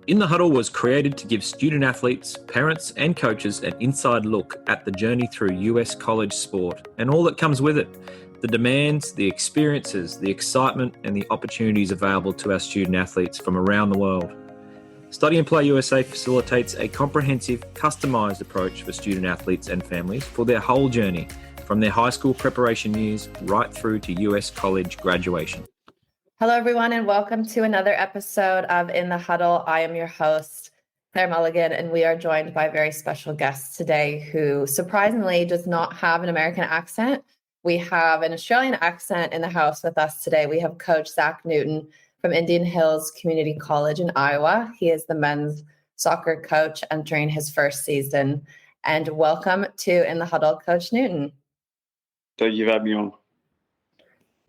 In the Huddle was created to give student athletes, parents and coaches an inside look at the journey through US college sport and all that comes with it. The demands, the experiences, the excitement and the opportunities available to our student athletes from around the world. Study and Play USA facilitates a comprehensive, customised approach for student athletes and families for their whole journey, from their high school preparation years right through to US college graduation. Hello, everyone, and welcome to another episode of In the Huddle. I am your host, Claire Mulligan, and we are joined by a very special guest today who surprisingly does not have an American accent. We have an Australian accent in the house with us today. We have Coach Zach Newton from Indian Hills Community College in Iowa. He is the men's soccer coach entering his first season. And welcome to In the Huddle, Coach Newton. Thank you for having me on.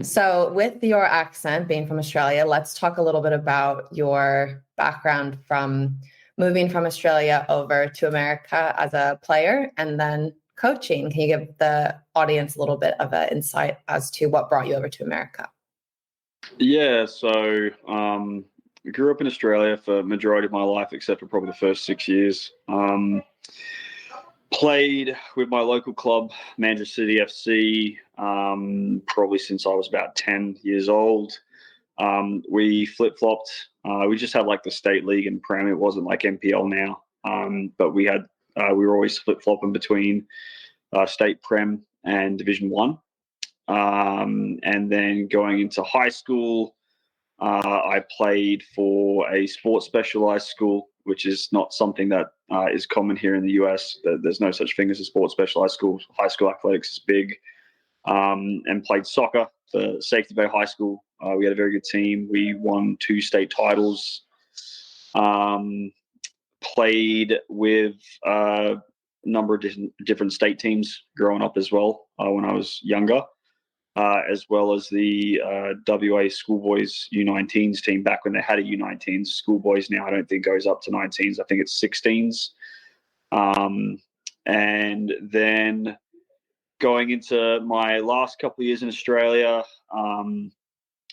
So with your accent being from Australia, let's talk a little bit about your background from moving from Australia over to America as a player and then coaching. Can you give the audience a little bit of an insight as to what brought you over to America? Yeah, so I grew up in Australia for the majority of my life, except for probably the first 6 years. Played with my local club, Manchester City FC, probably since I was about 10 years old. We flip-flopped. We just had like the state league and Prem. It wasn't like NPL now, but we were always flip-flopping between state Prem and Division 1. And then going into high school, I played for a sports specialized school, which is not something that is common here in the US. There's no such thing as a sports specialized school. High school athletics is big. And played soccer for Safety Bay High School. We had a very good team. We won 2 state titles. Played with a number of different state teams growing up as well when I was younger. As well as the WA Schoolboys U19s team back when they had a U19s. Schoolboys now I don't think goes up to 19s. I think it's 16s. And then going into my last couple of years in Australia,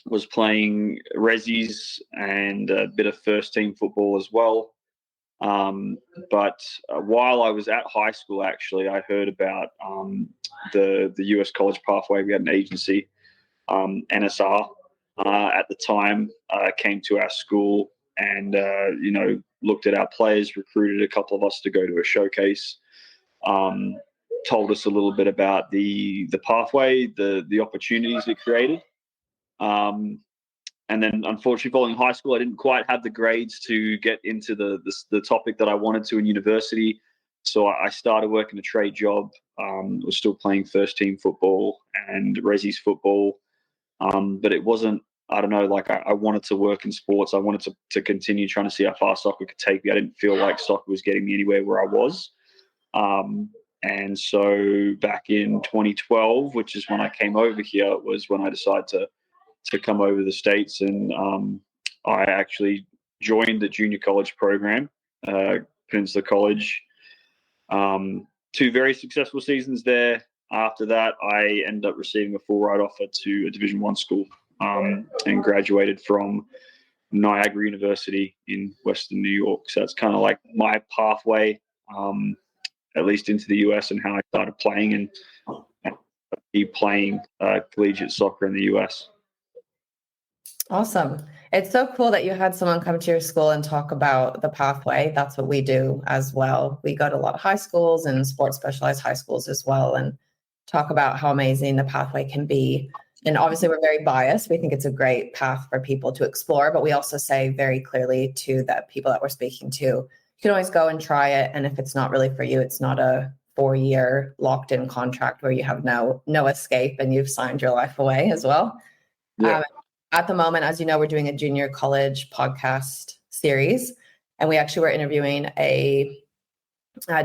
was playing resis and a bit of first team football as well. But while I was at high school, actually, I heard about the US college pathway. We had an agency, NSR, at the time, came to our school and, looked at our players, recruited a couple of us to go to a showcase, told us a little bit about the pathway, the opportunities it created. And then, unfortunately, following high school, I didn't quite have the grades to get into the topic that I wanted to in university. So I started working a trade job. Was still playing first team football and resis football, but it wasn't. I don't know. Like I wanted to work in sports. I wanted to continue trying to see how far soccer could take me. I didn't feel like soccer was getting me anywhere where I was. And so back in 2012, which is when I came over here, was when I decided to come over to the States, and I actually joined the junior college program, Peninsula College. 2 very successful seasons there. After that, I ended up receiving a full ride offer to a Division 1 school, and graduated from Niagara University in Western New York. So that's kind of like my pathway, at least into the US, and how I started playing and playing collegiate soccer in the US. Awesome. It's so cool that you had someone come to your school and talk about the pathway. That's what we do as well. We go to a lot of high schools and sports specialized high schools as well and talk about how amazing the pathway can be. And obviously we're very biased. We think it's a great path for people to explore, but we also say very clearly to the people that we're speaking to, you can always go and try it. And if it's not really for you, it's not a 4-year locked in contract where you have no escape and you've signed your life away as well. Yeah. At the moment, as you know, we're doing a junior college podcast series, and we actually were interviewing a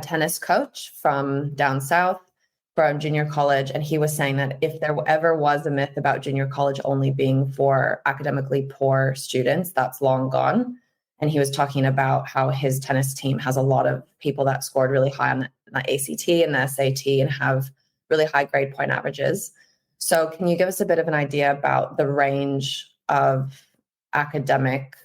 tennis coach from down south from junior college, and he was saying that if there ever was a myth about junior college only being for academically poor students, that's long gone. And he was talking about how his tennis team has a lot of people that scored really high on the ACT and the SAT and have really high grade point averages. So can you give us a bit of an idea about the range of academic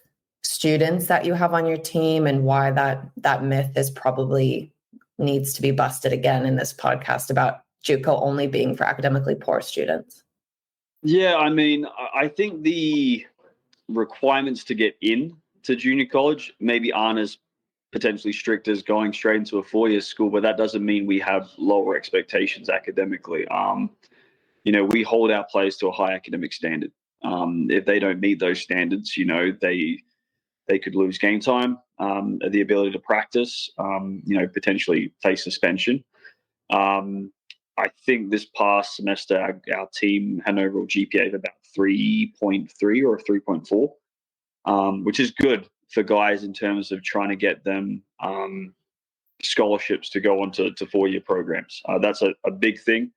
students that you have on your team and why that myth is probably needs to be busted again in this podcast about JUCO only being for academically poor students? Yeah, I mean, I think the requirements to get in to junior college maybe aren't as potentially strict as going straight into a 4-year school, but that doesn't mean we have lower expectations academically. We hold our players to a high academic standard. If they don't meet those standards, they could lose game time, the ability to practice, potentially face suspension. I think this past semester, our team had an overall GPA of about 3.3 or 3.4, which is good for guys in terms of trying to get them scholarships to go on to 4-year programs. That's a big thing.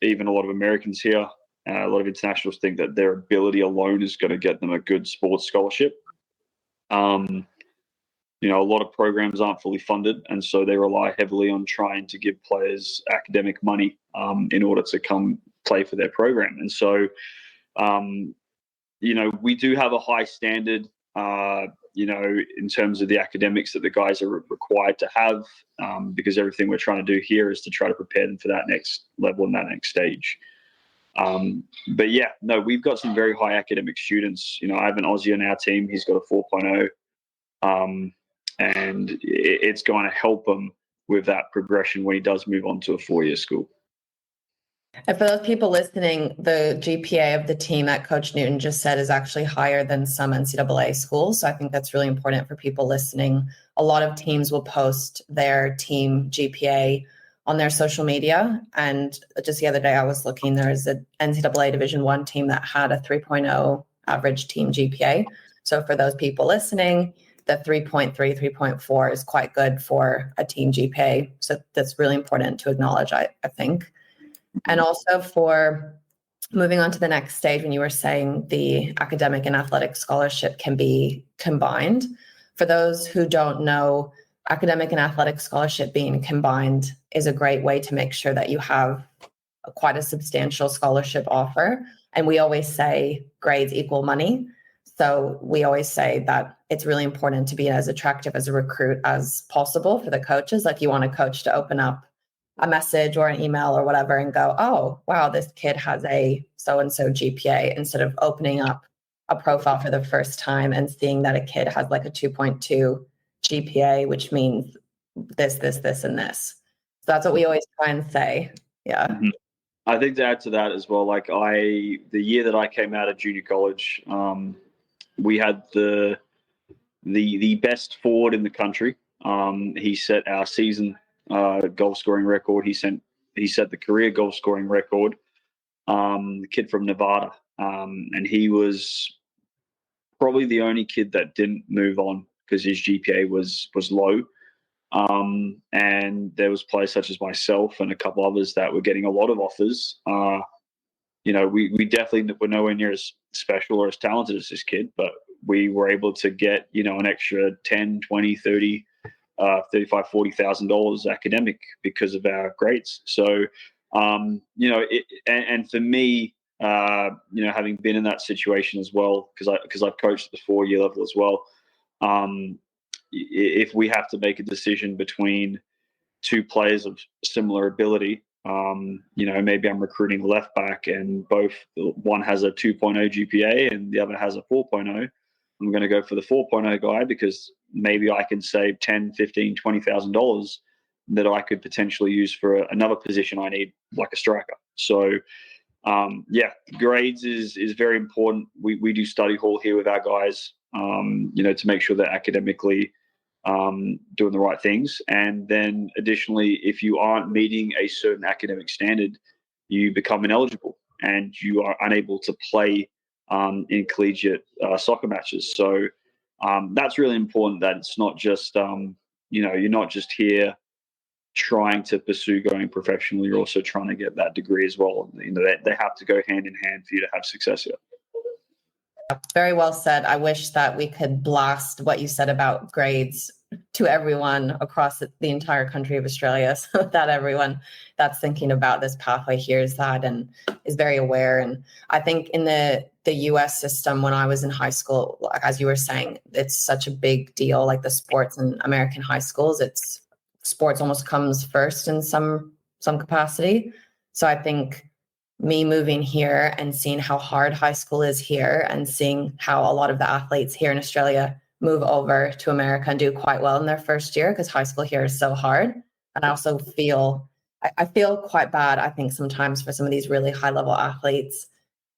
Even a lot of Americans here, a lot of internationals think that their ability alone is going to get them a good sports scholarship. A lot of programs aren't fully funded, and so they rely heavily on trying to give players academic money in order to come play for their program. And so, we do have a high standard, in terms of the academics that the guys are required to have, because everything we're trying to do here is to try to prepare them for that next level and that next stage. But yeah, no, we've got some very high academic students. I have an Aussie on our team. He's got a 4.0. And it's going to help him with that progression when he does move on to a 4-year school. And for those people listening, the GPA of the team that Coach Newton just said is actually higher than some NCAA schools. So I think that's really important for people listening. A lot of teams will post their team GPA on their social media. And just the other day I was looking, there is an NCAA Division I team that had a 3.0 average team GPA. So for those people listening, the 3.3, 3.4 is quite good for a team GPA. So that's really important to acknowledge, I think. And also for moving on to the next stage, when you were saying the academic and athletic scholarship can be combined. For those who don't know, academic and athletic scholarship being combined is a great way to make sure that you have quite a substantial scholarship offer. And we always say grades equal money. So we always say that it's really important to be as attractive as a recruit as possible for the coaches. Like you want a coach to open up a message or an email or whatever and go, oh, wow, this kid has a so-and-so GPA, instead of opening up a profile for the first time and seeing that a kid has like a 2.2 GPA, which means this, and this. So that's what we always try and say. Yeah. Mm-hmm. I think to add to that as well, like the year that I came out of junior college, we had the best forward in the country. He set our season goal scoring record. He set the career goal scoring record. The kid from Nevada, and he was probably the only kid that didn't move on because his GPA was low. And there was players such as myself and a couple others that were getting a lot of offers. We definitely were nowhere near as special or as talented as this kid, but we were able to get, an extra 10, 20, 30, $35,000, $40,000 academic because of our grades. So, and for me, having been in that situation as well, because I've coached at the 4-year level as well. If we have to make a decision between two players of similar ability, maybe I'm recruiting a left back and one has a 2.0 GPA and the other has a 4.0. I'm going to go for the 4.0 guy because maybe I can save $10,000, $15,000, $20,000 that I could potentially use for another position I need, like a striker. So, grades is very important. We do study hall here with our guys, to make sure they're academically doing the right things. And then additionally, if you aren't meeting a certain academic standard, you become ineligible and you are unable to play in collegiate soccer matches. So that's really important, that it's not just, you're not just here trying to pursue going professional, you're also trying to get that degree as well. They have to go hand in hand for you to have success here. Very well said. I wish that we could blast what you said about grades to everyone across the entire country of Australia, so that everyone that's thinking about this pathway hears that and is very aware. And I think in the US system, when I was in high school, like, as you were saying, it's such a big deal. Like the sports in American high schools, it's sports almost comes first in some capacity. So I think me moving here and seeing how hard high school is here and seeing how a lot of the athletes here in Australia move over to America and do quite well in their first year, because high school here is so hard. And I also feel, I feel quite bad, I think, sometimes for some of these really high level athletes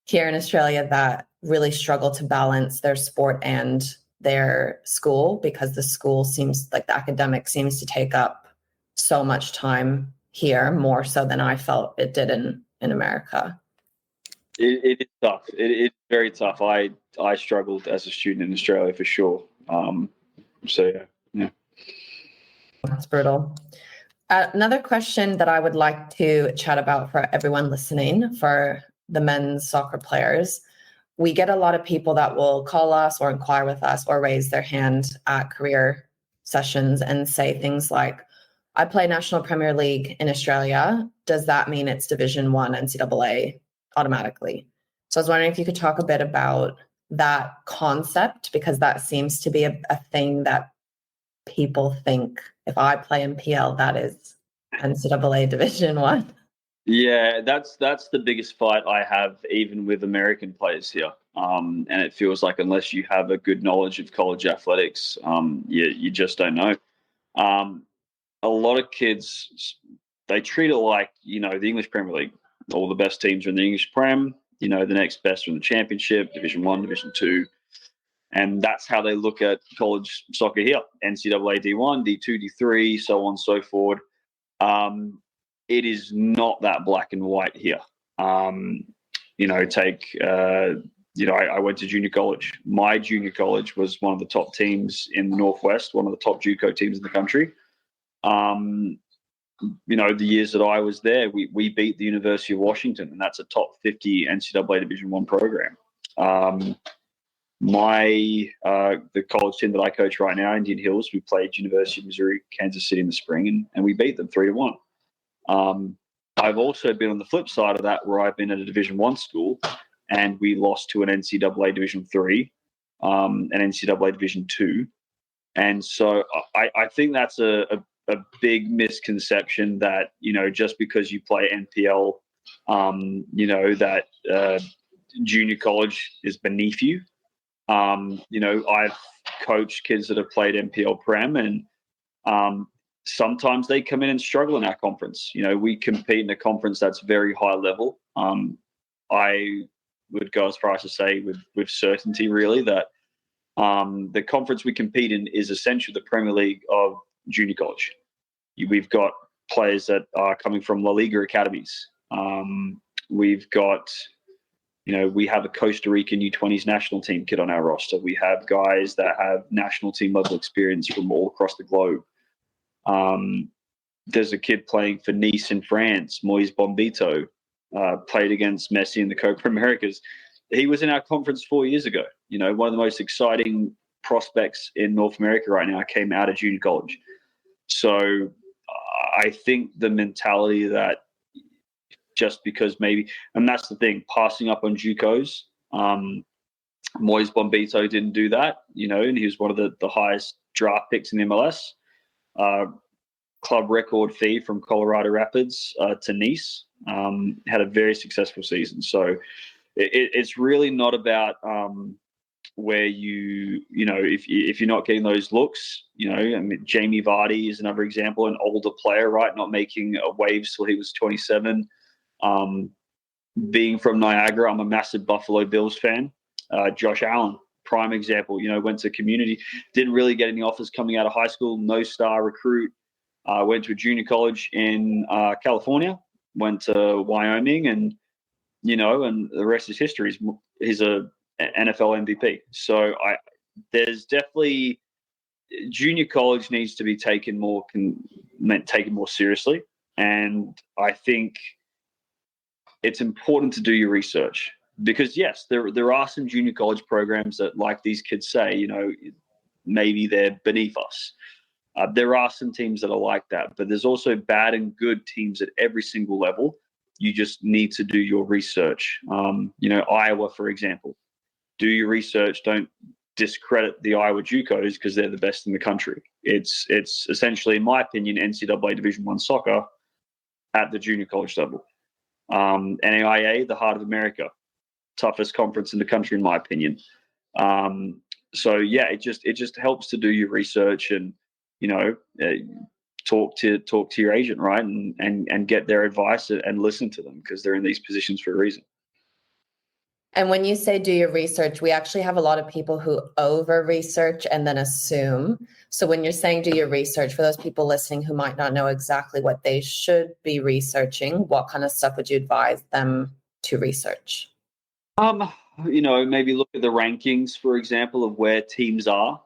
here in Australia that really struggle to balance their sport and their school, because the school seems like the academic seems to take up so much time here, more so than I felt it did in America. It is tough. It's very tough. I struggled as a student in Australia for sure. So yeah. That's brutal. Another question that I would like to chat about for everyone listening, for the men's soccer players. We get a lot of people that will call us or inquire with us or raise their hand at career sessions and say things like, I play National Premier League in Australia. Does that mean it's Division 1 NCAA automatically? So I was wondering if you could talk a bit about that concept, because that seems to be a thing that people think, if I play NPL, that is NCAA Division 1. Yeah, that's the biggest fight I have, even with American players here. And it feels like unless you have a good knowledge of college athletics, you just don't know. A lot of kids, they treat it like, the English Premier League. All the best teams are in the English Prem. The next best are in the Championship, Division 1, Division 2. And that's how they look at college soccer here. NCAA D1, D2, D3, so on and so forth. It is not that black and white here. I went to junior college. My junior college was one of the top teams in the Northwest, one of the top JUCO teams in the country. The years that I was there, we beat the University of Washington, and that's a top 50 NCAA Division 1 program. The college team that I coach right now, Indian Hills, we played University of Missouri, Kansas City in the spring, and we beat them 3-1. I've also been on the flip side of that, where I've been at a Division 1 school, and we lost to an NCAA Division 3, an NCAA Division 2. And so I think that's a big misconception that, just because you play NPL, that junior college is beneath you. I've coached kids that have played NPL Prem, and sometimes they come in and struggle in our conference. We compete in a conference that's very high level. I would go as far as to say with certainty, really, that the conference we compete in is essentially the Premier League of junior college. We've got players that are coming from La Liga academies. We've got, we have a Costa Rican U20s national team kid on our roster. We have guys that have national team level experience from all across the globe. There's a kid playing for Nice in France, Moise Bombito, played against Messi in the Copa Americas. He was in our conference 4 years ago. One of the most exciting prospects in North America right now came out of junior college. So I think the mentality that just because maybe, and that's the thing, passing up on JUCOs, Moise Bombito didn't do that, and he was one of the highest draft picks in the MLS. Club record fee from Colorado Rapids to Nice, had a very successful season. So it's really not about where if you're not getting those looks, Jamie Vardy is another example, an older player, right? Not making waves till he was 27. Being from Niagara, I'm a massive Buffalo Bills fan. Josh Allen, prime example, went to community, didn't really get any offers coming out of high school, no star recruit, went to a junior college in California, went to Wyoming, and the rest is history. He's a NFL MVP. So there's definitely, junior college needs to be taken more seriously. And I think it's important to do your research, because yes, there are some junior college programs that, like these kids say, maybe they're beneath us. There are some teams that are like that, but there's also bad and good teams at every single level. You just need to do your research. Iowa, for example, do your research. Don't discredit the Iowa JUCOs because they're the best in the country. It's essentially, in my opinion, NCAA Division I soccer at the junior college level. NAIA, the heart of America, toughest conference in the country, in my opinion. It just helps to do your research and talk to your agent, right, and get their advice and listen to them because they're in these positions for a reason. And when you say do your research, we actually have a lot of people who over research and then assume. So when you're saying do your research, for those people listening who might not know exactly what they should be researching, what kind of stuff would you advise them to research? Maybe look at the rankings, for example, of where teams are.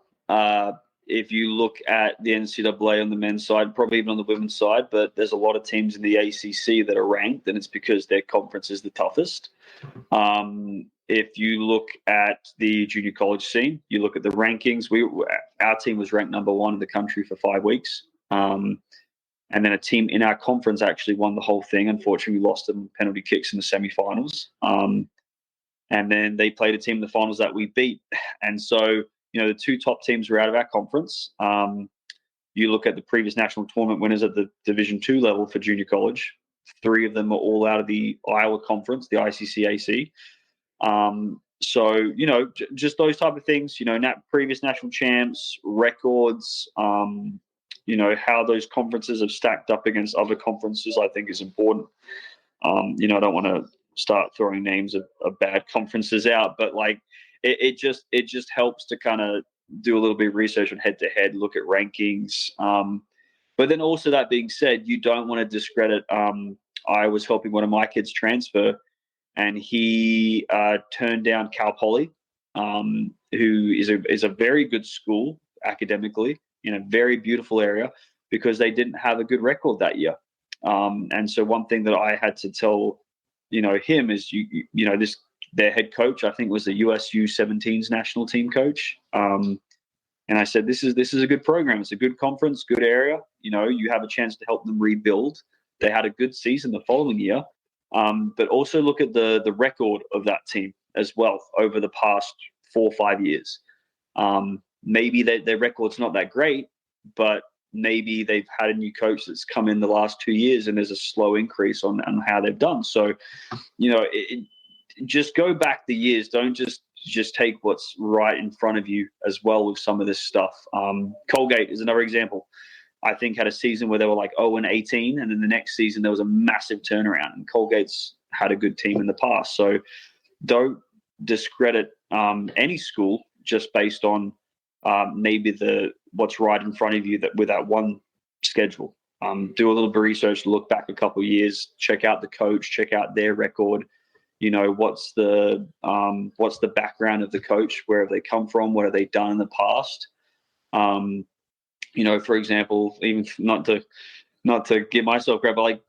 If you look at the NCAA on the men's side, probably even on the women's side, but there's a lot of teams in the ACC that are ranked, and it's because their conference is the toughest. If you look at the junior college scene, you look at the rankings. Our team was ranked number 1 in the country for 5 weeks. And then a team in our conference actually won the whole thing. Unfortunately, we lost them penalty kicks in the semifinals. And then they played a team in the finals that we beat. And so, the 2 top teams were out of our conference. You look at the previous national tournament winners at the Division II level for junior college. 3 of them are all out of the Iowa conference, the ICCAC. Just those type of things, previous national champs, records, how those conferences have stacked up against other conferences, I think is important. I don't want to start throwing names of bad conferences out, but it just helps to kind of do a little bit of research on head to head, look at rankings. But then also, that being said, you don't want to discredit. I was helping one of my kids transfer, and he turned down Cal Poly, who is a very good school academically in a very beautiful area, because they didn't have a good record that year. And so one thing that I had to tell him is their head coach, I think, was the US U17's national team coach. And I said, this is a good program. It's a good conference, good area. You have a chance to help them rebuild. They had a good season the following year. But also look at the record of that team as well over the past 4 or 5 years. Maybe their record's not that great, but maybe they've had a new coach that's come in the last 2 years and there's a slow increase on how they've done. So, just go back the years. Don't just take what's right in front of you as well with some of this stuff. Colgate is another example. I think had a season where they were like 0-18, and then the next season there was a massive turnaround, and Colgate's had a good team in the past. So don't discredit any school just based on maybe what's right in front of you with that one schedule. Do a little bit of research, look back a couple of years, check out the coach, check out their record. What's the background of the coach? Where have they come from? What have they done in the past? For example, even not to give myself credit, but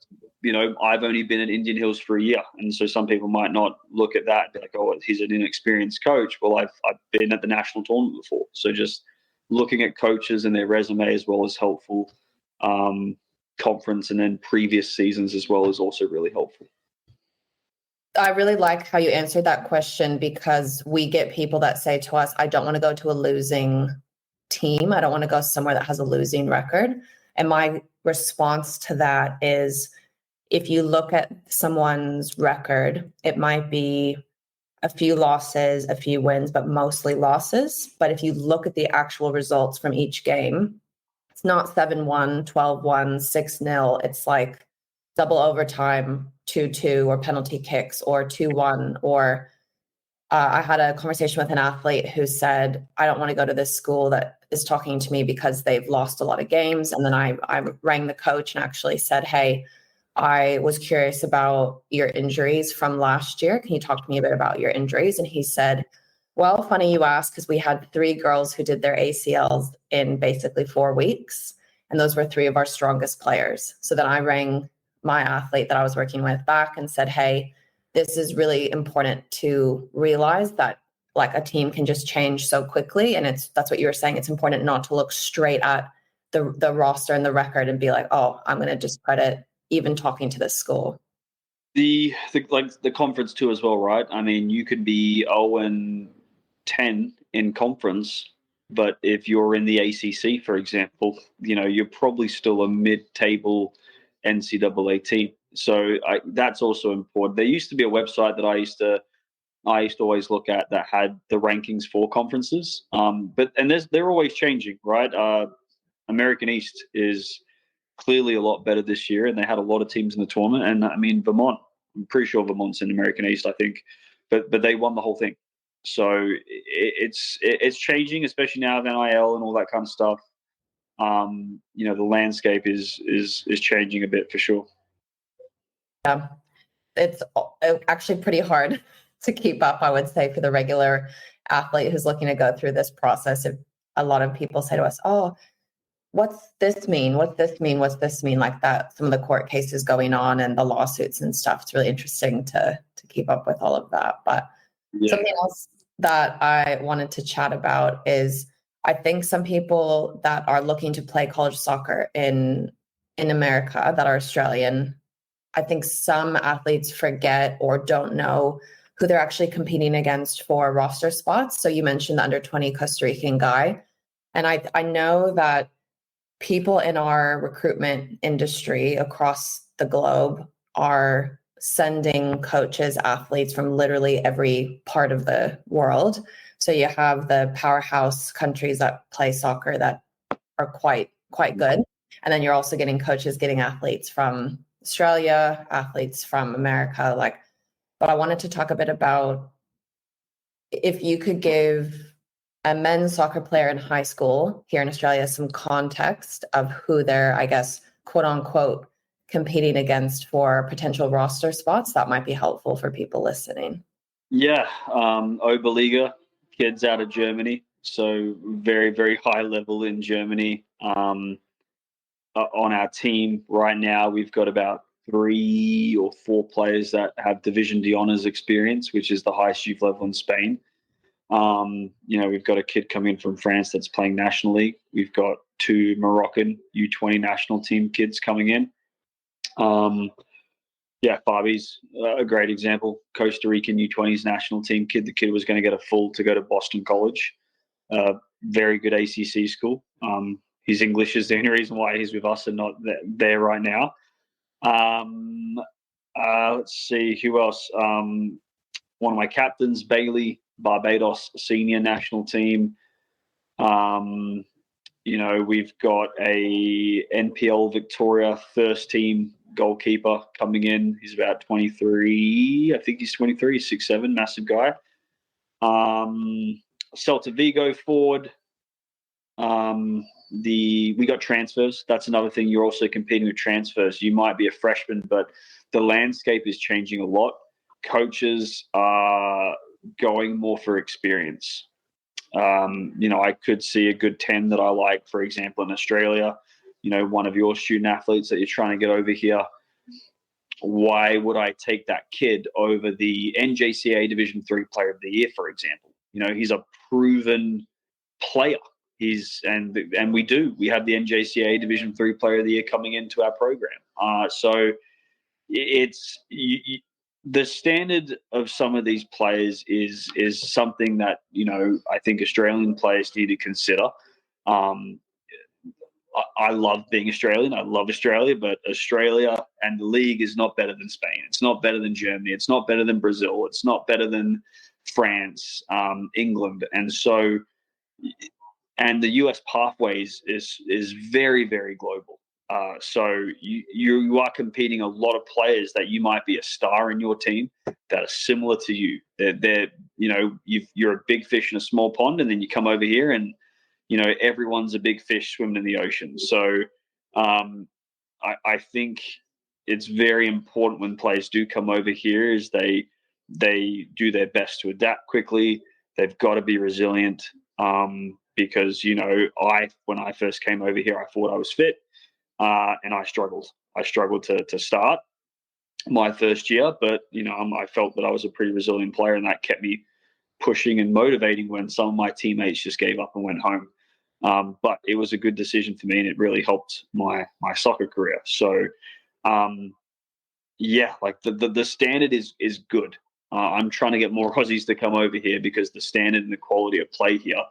I've only been at Indian Hills for a year, and so some people might not look at that and be like, "Oh, he's an inexperienced coach." Well, I've been at the national tournament before, so just looking at coaches and their resume as well as helpful. Conference and then previous seasons as well is also really helpful. I really like how you answered that question, because we get people that say to us, I don't want to go to a losing team. I don't want to go somewhere that has a losing record. And my response to that is, if you look at someone's record, it might be a few losses, a few wins, but mostly losses. But if you look at the actual results from each game, it's not 7-1, 12-1, 6-0. It's like double overtime, 2-2, or penalty kicks, or 2-1. Or I had a conversation with an athlete who said, I don't want to go to this school that is talking to me because they've lost a lot of games. And then I rang the coach and actually said, hey, I was curious about your injuries from last year. Can you talk to me a bit about your injuries? And he said, well, funny you ask, because we had 3 girls who did their ACLs in basically 4 weeks. And those were 3 of our strongest players. So then I rang my athlete that I was working with back and said, hey, this is really important to realize that like a team can just change so quickly. And that's what you were saying. It's important not to look straight at the roster and the record and be like, oh, I'm going to discredit even talking to this school? The conference too as well, right? I mean, you could be 0-10 in conference, but if you're in the ACC, for example, you're probably still a mid-table NCAA team. So that's also important. There used to be a website that I used to always look at that had the rankings for conferences. But they're always changing, right? American East is clearly a lot better this year, and they had a lot of teams in the tournament. And I mean, Vermont, I'm pretty sure Vermont's in American East, I think, but they won the whole thing. So it's changing, especially now with NIL and all that kind of stuff. The landscape is changing a bit for sure. Yeah, it's actually pretty hard to keep up, I would say, for the regular athlete who's looking to go through this process. If a lot of people say to us, oh, what's this mean? What's this mean? What's this mean? Like that, some of the court cases going on and the lawsuits and stuff. It's really interesting to keep up with all of that. But something else that I wanted to chat about is I think some people that are looking to play college soccer in America that are Australian, I think some athletes forget or don't know who they're actually competing against for roster spots. So you mentioned the under 20 Costa Rican guy. And I know that people in our recruitment industry across the globe are sending coaches, athletes from literally every part of the world. So you have the powerhouse countries that play soccer that are quite good. And then you're also getting coaches, getting athletes from Australia, athletes from America. But I wanted to talk a bit about if you could give a men's soccer player in high school here in Australia some context of who they're, I guess, quote unquote, competing against for potential roster spots, that might be helpful for people listening. Yeah, Oberliga, kids out of Germany, so very, very high level in Germany. On our team right now, we've got about 3 or 4 players that have Division de Honors experience, which is the highest youth level in Spain. We've got a kid coming in from France that's playing National League. We've got 2 Moroccan U20 national team kids coming in. Fabi's a great example. Costa Rican U20s national team kid. The kid was going to get a full to go to Boston College. Very good ACC school. His English is the only reason why he's with us and not there right now. Let's see who else. One of my captains, Bailey, Barbados senior national team. We've got a NPL Victoria first team goalkeeper coming in. He's about 23. I think he's 23, 6'7", massive guy. Celta Vigo forward. We got transfers. That's another thing. You're also competing with transfers. You might be a freshman, but the landscape is changing a lot. Coaches are going more for experience. I could see a good 10 that I like, for example, in Australia, one of your student athletes that you're trying to get over here. Why would I take that kid over the NJCAA Division III Player of the Year, for example? He's a proven player. We have the NJCAA Division III Player of the Year coming into our program. So it's the standard of some of these players is something that I think Australian players need to consider. I love being Australian. I love Australia, but Australia and the league is not better than Spain. It's not better than Germany. It's not better than Brazil. It's not better than France, England, and the US pathways is very, very global. So you are competing a lot of players that you might be a star in your team that are similar to you. You're a big fish in a small pond, and then you come over here and everyone's a big fish swimming in the ocean. So I think it's very important when players do come over here is they do their best to adapt quickly. They've got to be resilient because when I first came over here, I thought I was fit. And I struggled. I struggled to start my first year, but I felt that I was a pretty resilient player, and that kept me pushing and motivating when some of my teammates just gave up and went home. But it was a good decision for me, and it really helped my soccer career. So, yeah, like the standard is good. I'm trying to get more Aussies to come over here because the standard and the quality of play here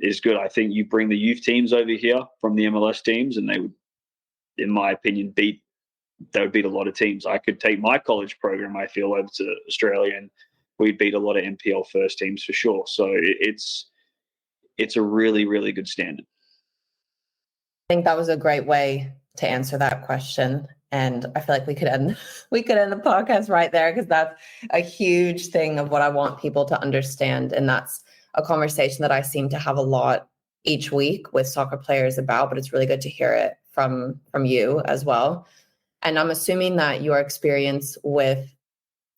is good. I think you bring the youth teams over here from the MLS teams, and they would, in my opinion, beat a lot of teams. I could take my college program, I feel, over to Australia, and we'd beat a lot of NPL first teams for sure. So it's a really, really good standard. I think that was a great way to answer that question. And I feel like we could end the podcast right there, because that's a huge thing of what I want people to understand. And that's a conversation that I seem to have a lot each week with soccer players about, but it's really good to hear it from you as well. And I'm assuming that your experience with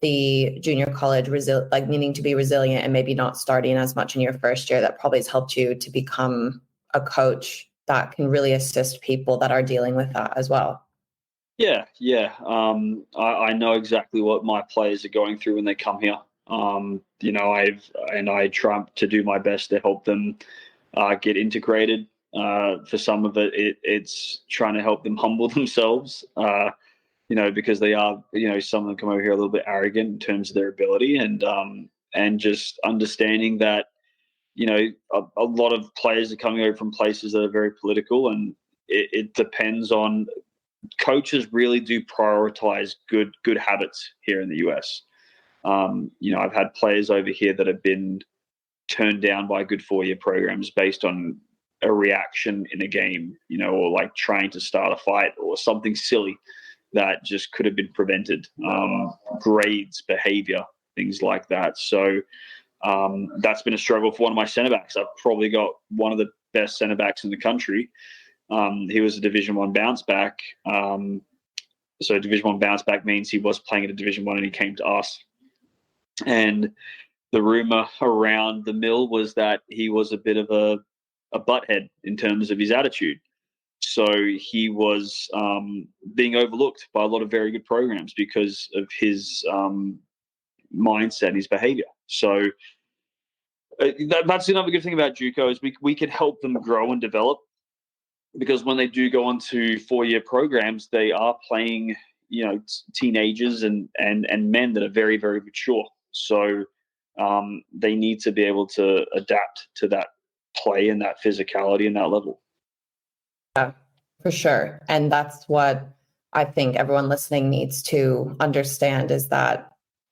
the junior college, like needing to be resilient and maybe not starting as much in your first year, that probably has helped you to become a coach that can really assist people that are dealing with that as well. Yeah. I know exactly what my players are going through when they come here. I try to do my best to help them get integrated. For some of it's trying to help them humble themselves. Because they are, some of them come over here a little bit arrogant in terms of their ability, and just understanding that, a lot of players are coming over from places that are very political, and it depends on, coaches really do prioritize good habits here in the US. I've had players over here that have been turned down by good 4-year programs based on a reaction in a game, or like trying to start a fight or something silly that just could have been prevented. Grades, behavior, things like that. So that's been a struggle for one of my centre backs. I've probably got one of the best centre backs in the country. He was a Division 1 bounce back. So Division 1 bounce back means he was playing at a Division 1 and he came to us. And the rumor around the mill was that he was a bit of a butthead in terms of his attitude. So he was being overlooked by a lot of very good programs because of his mindset and his behavior. So that's another good thing about JUCO, is we can help them grow and develop, because when they do go on to 4-year programs, they are playing, teenagers and men that are very, very mature. So they need to be able to adapt to that play and that physicality and that level. Yeah, for sure. And that's what I think everyone listening needs to understand, is that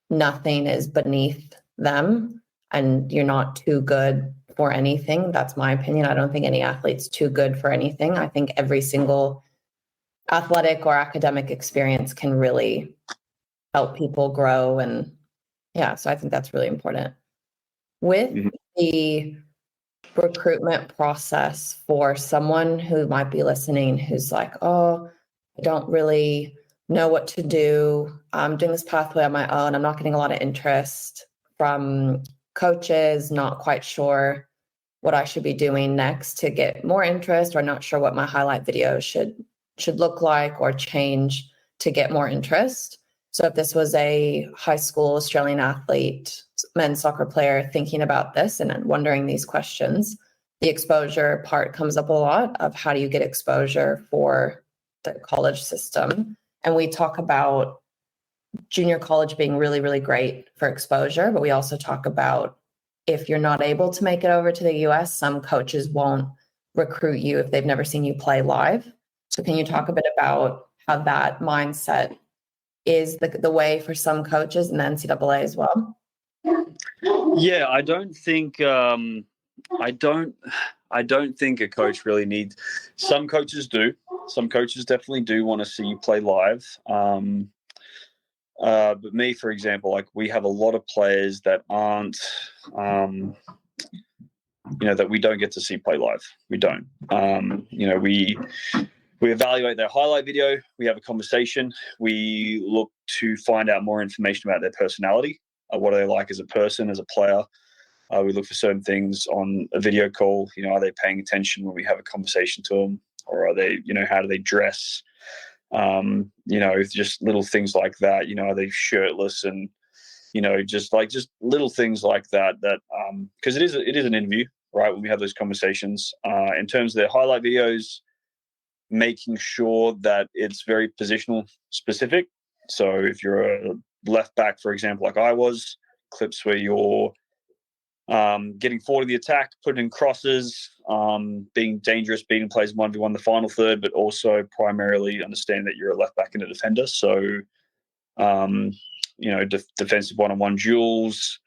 nothing is beneath them, and you're not too good for anything. That's my opinion. I don't think any athlete's too good for anything. I think every single athletic or academic experience can really help people grow. And yeah, so I think that's really important. With the recruitment process for someone who might be listening, who's like, oh, I don't really know what to do. I'm doing this pathway on my own. I'm not getting a lot of interest from coaches, not quite sure what I should be doing next to get more interest, or not sure what my highlight video should look like or change to get more interest. So if this was a high school Australian athlete, men's soccer player, thinking about this and wondering these questions, the exposure part comes up a lot, of how do you get exposure for the college system. And we talk about junior college being really, really great for exposure, but we also talk about, if you're not able to make it over to the US, some coaches won't recruit you if they've never seen you play live. So can you talk a bit about how that mindset is the way for some coaches in the NCAA as well? Yeah, I don't think a coach really needs. Some coaches do. Some coaches definitely do want to see you play live. But me, for example, like, we have a lot of players that aren't, that we don't get to see play live. We don't. We evaluate their highlight video. We have a conversation. We look to find out more information about their personality. What are they like as a person, as a player? We look for certain things on a video call. Are they paying attention when we have a conversation to them, or are they, how do they dress? Just little things like that. Are they shirtless? And just little things like that. Because it is an interview, right? When we have those conversations, in terms of their highlight videos, making sure that it's very positional specific. So if you're a left back, for example, like I was, clips where you're getting forward of the attack, putting in crosses, being dangerous, beating players 1v1 the final third, but also primarily understand that you're a left back and a defender. So, defensive one-on-one duels,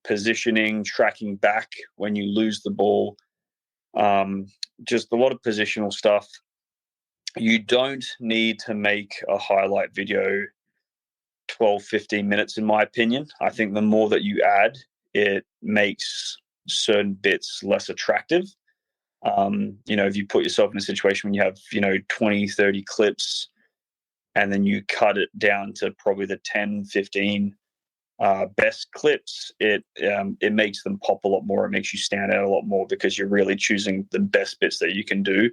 positioning, tracking back when you lose the ball, just a lot of positional stuff. You don't need to make a highlight video 12, 15 minutes, in my opinion. I think the more that you add, it makes certain bits less attractive. If you put yourself in a situation when you have, 20, 30 clips, and then you cut it down to probably the 10, 15 best clips, it makes them pop a lot more. It makes you stand out a lot more because you're really choosing the best bits that you can do.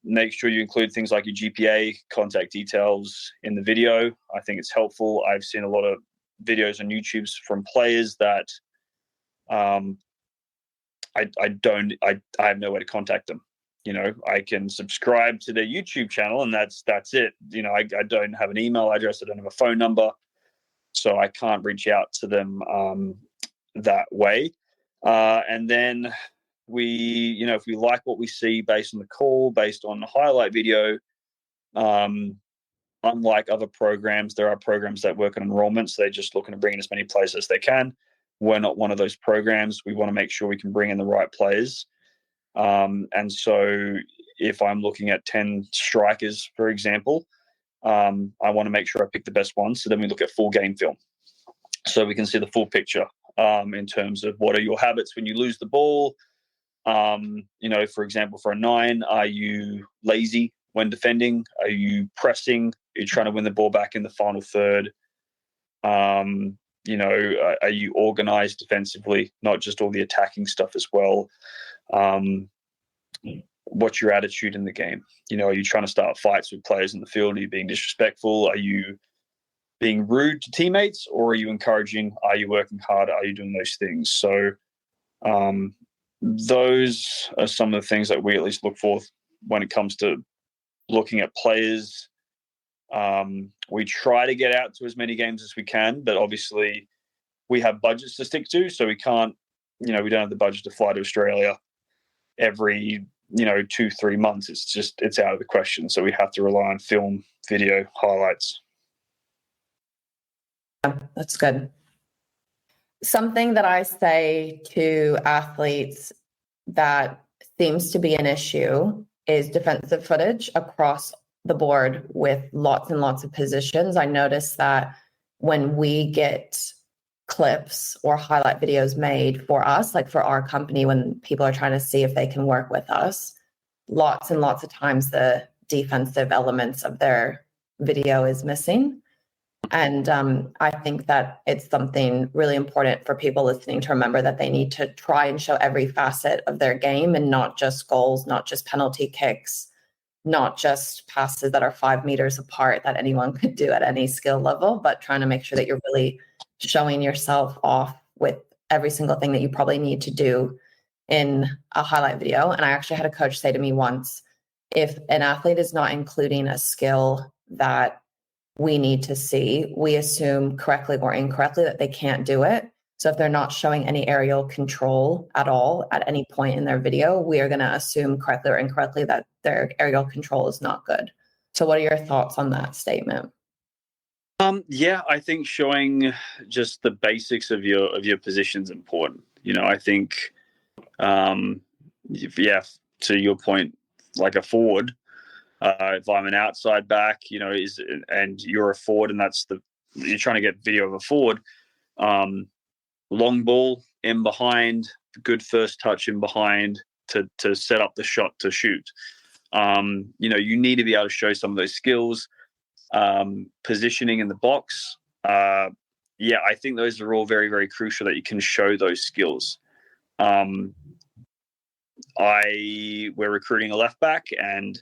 Make sure you include things like your GPA, contact details in the video. I think it's helpful. I've seen a lot of videos on YouTube from players that I have no way to contact them. I can subscribe to their YouTube channel and that's it. I don't have an email address. I don't have a phone number. So I can't reach out to them that way. And then if we like what we see based on the call, based on the highlight video, unlike other programs, there are programs that work on enrollments. They're just looking to bring in as many players as they can. We're not one of those programs. We want to make sure we can bring in the right players. And so if I'm looking at 10 strikers, for example, I want to make sure I pick the best ones. So then we look at full game film, so we can see the full picture in terms of what are your habits when you lose the ball. For example, for a 9, are you lazy when defending? Are you pressing? Are you trying to win the ball back in the final third? Are you organized defensively, not just all the attacking stuff as well? What's your attitude in the game? Are you trying to start fights with players in the field? Are you being disrespectful? Are you being rude to teammates, or are you encouraging? Are you working hard? Are you doing those things? So those are some of the things that we at least look for when it comes to looking at players. We try to get out to as many games as we can, but obviously we have budgets to stick to, so we can't, we don't have the budget to fly to Australia every 2-3 months. It's out of the question. So we have to rely on film, video, highlights. Yeah, that's good. Something that I say to athletes that seems to be an issue is defensive footage across the board with lots and lots of positions. I noticed that when we get clips or highlight videos made for us, like for our company, when people are trying to see if they can work with us, lots and lots of times the defensive elements of their video is missing. And I think that it's something really important for people listening to remember, that they need to try and show every facet of their game, and not just goals, not just penalty kicks, not just passes that are 5 meters apart that anyone could do at any skill level, but trying to make sure that you're really showing yourself off with every single thing that you probably need to do in a highlight video. And I actually had a coach say to me once, if an athlete is not including a skill that we need to see, we assume correctly or incorrectly that they can't do it. So if they're not showing any aerial control at all at any point in their video, we are going to assume correctly or incorrectly that their aerial control is not good. So what are your thoughts on that statement? I think showing just the basics of your position is important. I think, to your point, like a forward, if I'm an outside back, and you're a forward, and you're trying to get video of a forward, long ball in behind, good first touch in behind to set up the shot to shoot. You need to be able to show some of those skills. Positioning in the box. I think those are all very, very crucial, that you can show those skills. We're recruiting a left back, and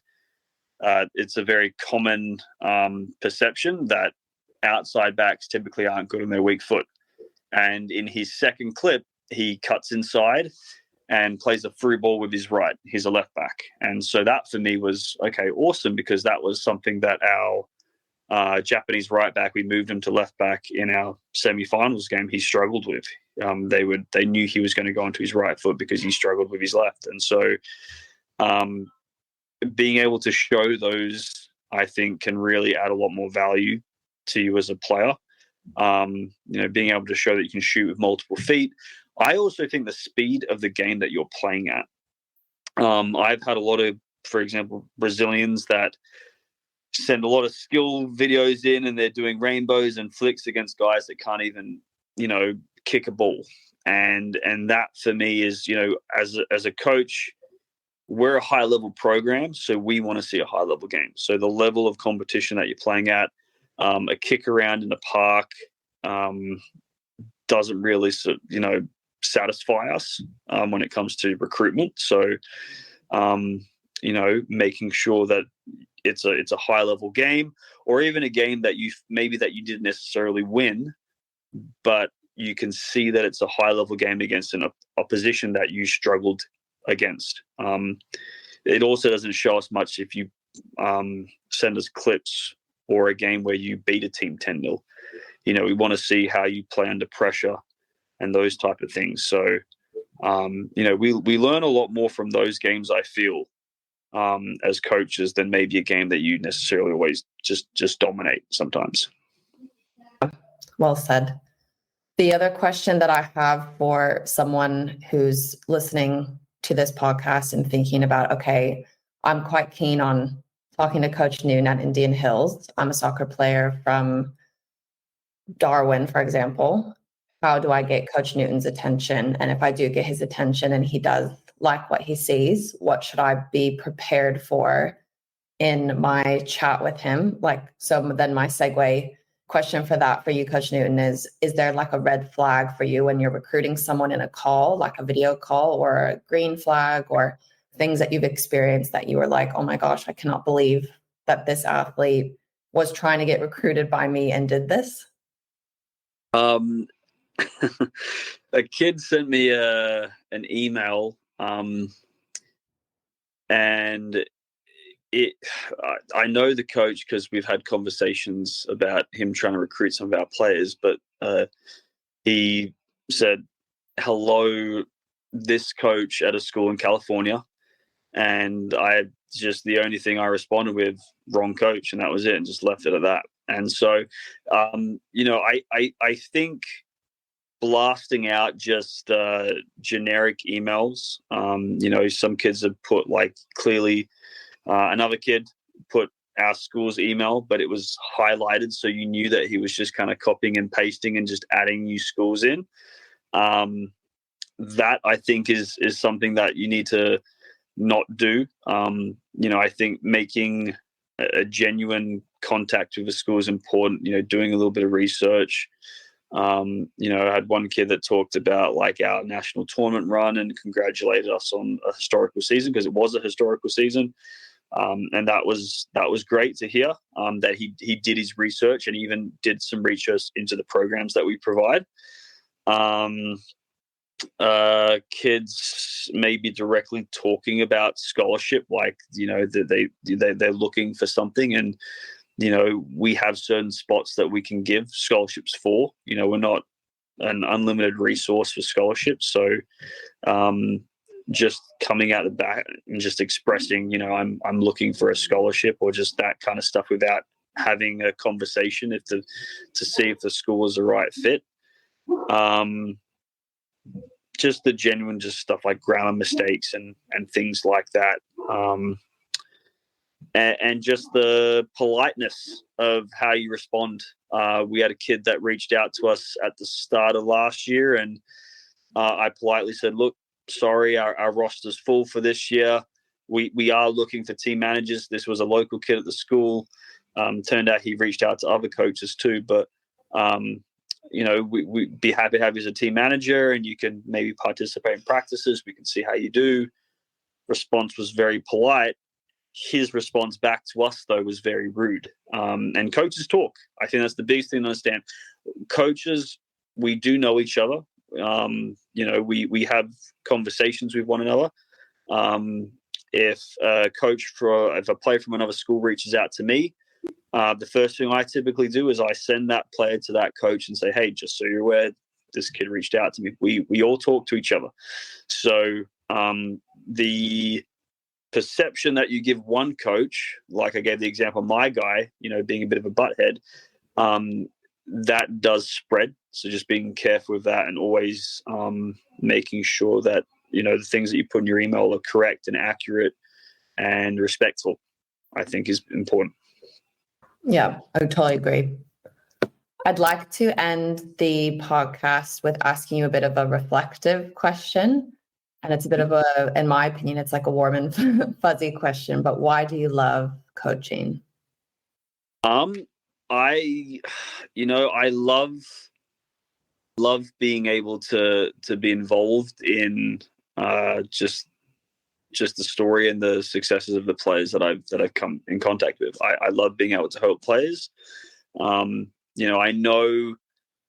it's a very common perception that outside backs typically aren't good on their weak foot. And in his second clip, he cuts inside and plays a through ball with his right. He's a left back. And so that for me was, okay, awesome, because that was something that our Japanese right back, we moved him to left back in our semi-finals game, he struggled with. They knew he was going to go onto his right foot because he struggled with his left. And so being able to show those, I think, can really add a lot more value to you as a player. Being able to show that you can shoot with multiple feet. I also think the speed of the game that you're playing at. I've had a lot of, for example, Brazilians that send a lot of skill videos in, and they're doing rainbows and flicks against guys that can't even, kick a ball. And that for me is, as a coach, we're a high level program, so we want to see a high level game. So the level of competition that you're playing at, a kick around in the park, doesn't really, satisfy us when it comes to recruitment. So, making sure that it's a high level game, or even a game that you didn't necessarily win, but you can see that it's a high level game against an opposition that you struggled against. It also doesn't show us much if you send us clips or a game where you beat a team 10-0. We want to see how you play under pressure and those type of things. So, we learn a lot more from those games, I feel, as coaches, than maybe a game that you necessarily always just dominate sometimes. Well said. The other question that I have for someone who's listening to this podcast and thinking about, okay, I'm quite keen on talking to Coach Noon at Indian Hills. I'm a soccer player from Darwin, for example. How do I get Coach Newton's attention? And if I do get his attention and he does like what he sees, what should I be prepared for in my chat with him? So then my segue question for that for you, Coach Newton, is there like a red flag for you when you're recruiting someone in a call, like a video call, or a green flag, or things that you've experienced that you were like, oh my gosh, I cannot believe that this athlete was trying to get recruited by me and did this? A kid sent me an email, and I know the coach because we've had conversations about him trying to recruit some of our players, but he said, hello, this coach at a school in California. And the only thing I responded with, wrong coach, and that was it, and just left it at that. And so, I think blasting out just generic emails, some kids have put clearly, another kid put our school's email, but it was highlighted, so you knew that he was just kind of copying and pasting and just adding new schools in. That I think is something that you need to not do. I think making a genuine contact with a school is important. Doing a little bit of research. I had one kid that talked about our national tournament run and congratulated us on a historical season, because it was a historical season. And that was great to hear, that he did his research and even did some research into the programs that we provide. Kids maybe directly talking about scholarship, they're looking for something, and we have certain spots that we can give scholarships for. We're not an unlimited resource for scholarships, so just coming out the back and just expressing, I'm looking for a scholarship, or just that kind of stuff, without having a conversation to see if the school is the right fit. Just the genuine stuff like grammar mistakes and things like that. And just the politeness of how you respond. We had a kid that reached out to us at the start of last year, and I politely said, look, sorry, our roster's full for this year. We are looking for team managers. This was a local kid at the school. Turned out he reached out to other coaches too, but we'd be happy to have you as a team manager, and you can maybe participate in practices. We can see how you do. Response was very polite. His response back to us, though, was very rude. And coaches talk. I think that's the biggest thing to understand. Coaches, we do know each other. We have conversations with one another. If a player from another school reaches out to me, the first thing I typically do is I send that player to that coach and say, hey, just so you're aware, this kid reached out to me. We all talk to each other. So the perception that you give one coach, like I gave the example of my guy, being a bit of a butthead, that does spread. So just being careful with that and always making sure that, the things that you put in your email are correct and accurate and respectful, I think is important. Yeah, I totally agree. I'd like to end the podcast with asking you a bit of a reflective question. And it's a bit of in my opinion, it's like a warm and fuzzy question, but why do you love coaching? I love being able to be involved in just the story and the successes of the players that I've come in contact with. I love being able to help players. I know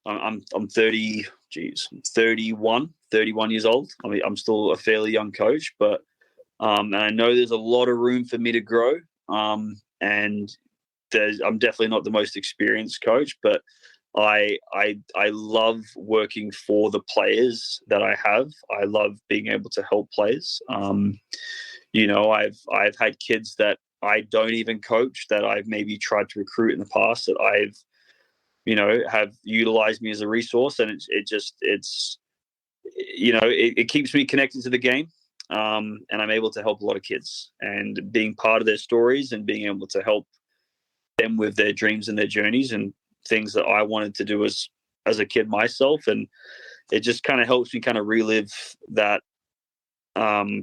I'm 31 years old. I mean, I'm still a fairly young coach, but and I know there's a lot of room for me to grow. And I'm definitely not the most experienced coach, but I love working for the players that I have. I love being able to help players. I've had kids that I don't even coach that I've maybe tried to recruit in the past that I've have utilized me as a resource, and it keeps me connected to the game, and I'm able to help a lot of kids, and being part of their stories and being able to help them with their dreams and their journeys and things that I wanted to do as a kid myself, and it just kind of helps me kind of relive that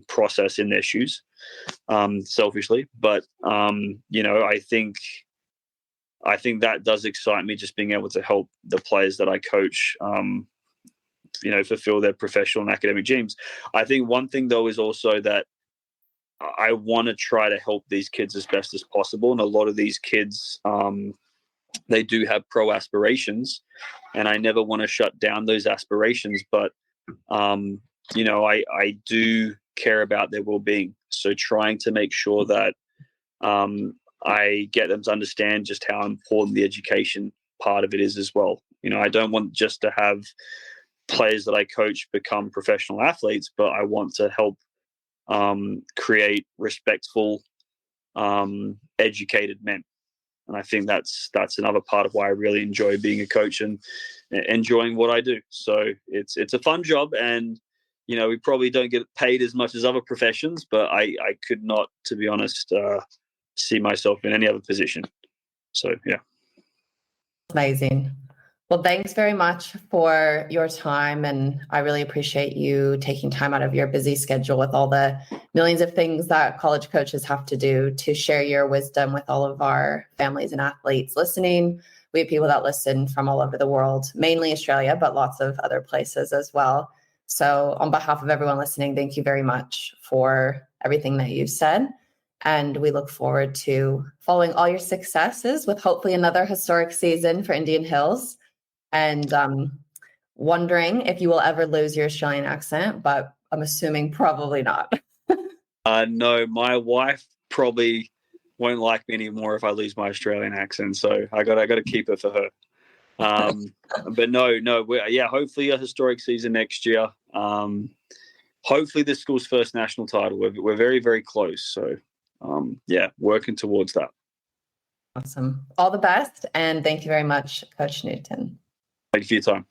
process in their shoes, selfishly. But I think that does excite me, just being able to help the players that I coach, fulfill their professional and academic dreams. I think one thing, though, is also that I want to try to help these kids as best as possible. And a lot of these kids, they do have pro aspirations, and I never want to shut down those aspirations. But, I do care about their well-being. So trying to make sure that I get them to understand just how important the education part of it is as well. I don't want just to have players that I coach become professional athletes, but I want to help create respectful, educated men. And I think that's another part of why I really enjoy being a coach and enjoying what I do. So it's a fun job, and we probably don't get paid as much as other professions, but I could not, to be honest, see myself in any other position. So yeah. Amazing. Well, thanks very much for your time, and I really appreciate you taking time out of your busy schedule with all the millions of things that college coaches have to do to share your wisdom with all of our families and athletes listening. We have people that listen from all over the world, mainly Australia, but lots of other places as well. So on behalf of everyone listening, thank you very much for everything that you've said. And we look forward to following all your successes with hopefully another historic season for Indian Hills. And wondering if you will ever lose your Australian accent, but I'm assuming probably not. No, my wife probably won't like me anymore if I lose my Australian accent. So I got to keep it for her. But no, hopefully a historic season next year. Hopefully this school's first national title. We're very, very close. So working towards that. Awesome. All the best. And thank you very much, Coach Newton. Thank you for your time.